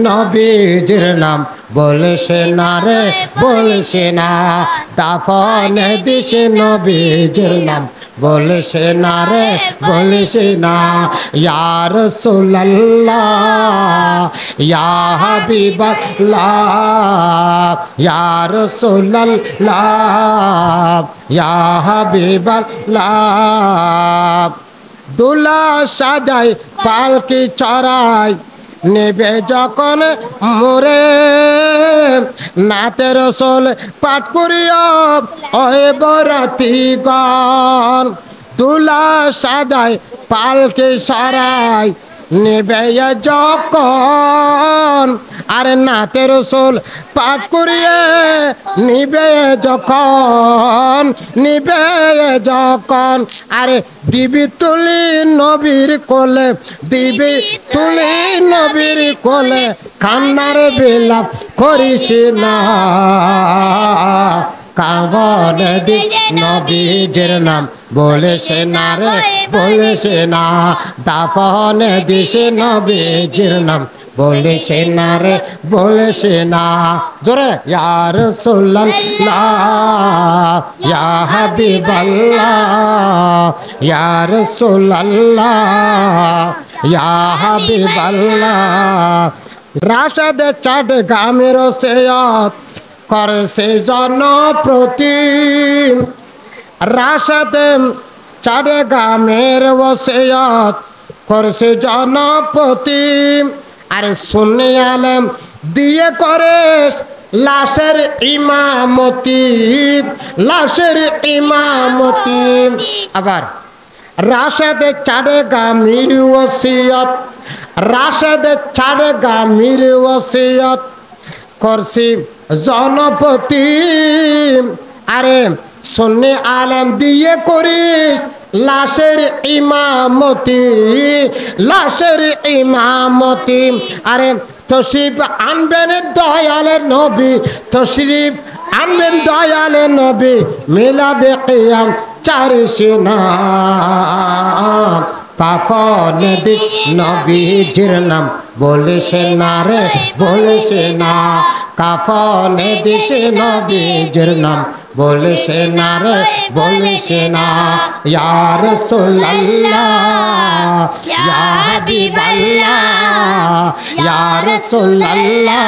নবীজির নাম বলছে না রে বলছে না দাফনে দিছে নবীজির নাম বলছে না রে বলছে না ইয়া রাসূলুল্লাহ ইয়া হাবিবাল্লাহ ইয়া রাসূলুল্লাহ ইয়া হাবিবাল্লাহ দুলা সাজাই পালকি চড়াই নেবে যখন মোরে নাতে রসুল পাঠ করিও ওই বরাতিগণ দুলা সাজাই পালকি চড়াই নেবে যখন আরে নাতে রসুল পাঠ করিয়ে নিবে যখন নিবে যখন আরে দিবি তুলি নবীর কোলে দিবি তুলি নবীর কোলে কান্নার বিলাপ করিস না কাঁদনে দি নবীজির নাম বলেছে না রে বলেছে না দাফনে দিছে নবীজির নাম বলেছে না রে বলেছে না জোরে ইয়া রাসূলুল্লাহ ইয়া হাবিবাল্লাহ ইয়া রাসূলুল্লাহ ইয়া হাবিবাল্লাহ রাশেদ চাট গামের সেয়ত করে সে জনপ্রতি রাশেদ চাট গামের ওসিয়ত করছে জনপতি আরে সুন্নি আলেম দিয়ে করে লাশের ইমামতি লাশের ইমামতি আবার রাশেদ চাড়ে গামির ওসিয়ত রাশেদ চাড়ে গামির ওসিয়ত করছি জনপতি আরে সুন্নি আলেম দিয়ে করিস লাশের ইমামতি লাশের ইমামতি আরে তশরিফ আনবেন দয়ালের নবী তশরিফ আনবেন দয়ালের নবী মিলাদে কিয়াম চারিসে না কাফনে দিস নবীজির নাম বলেছে না রে বলেছে না কাফনে দিস নবীজির নাম বলেছে না রে বলেছে না ইয়া রাসূলুল্লাহ ইয়া হাবিবাল্লাহ ইয়া রাসূলুল্লাহ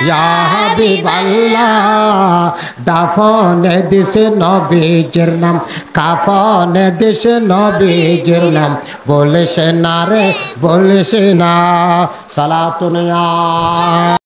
ইয়া হাবিবাল্লাহ দাফনে দিছে নবীজির নাম কাফনে দিছে নবীজির নাম বলেছে না রে বলেছে না সালাতুন ইয়া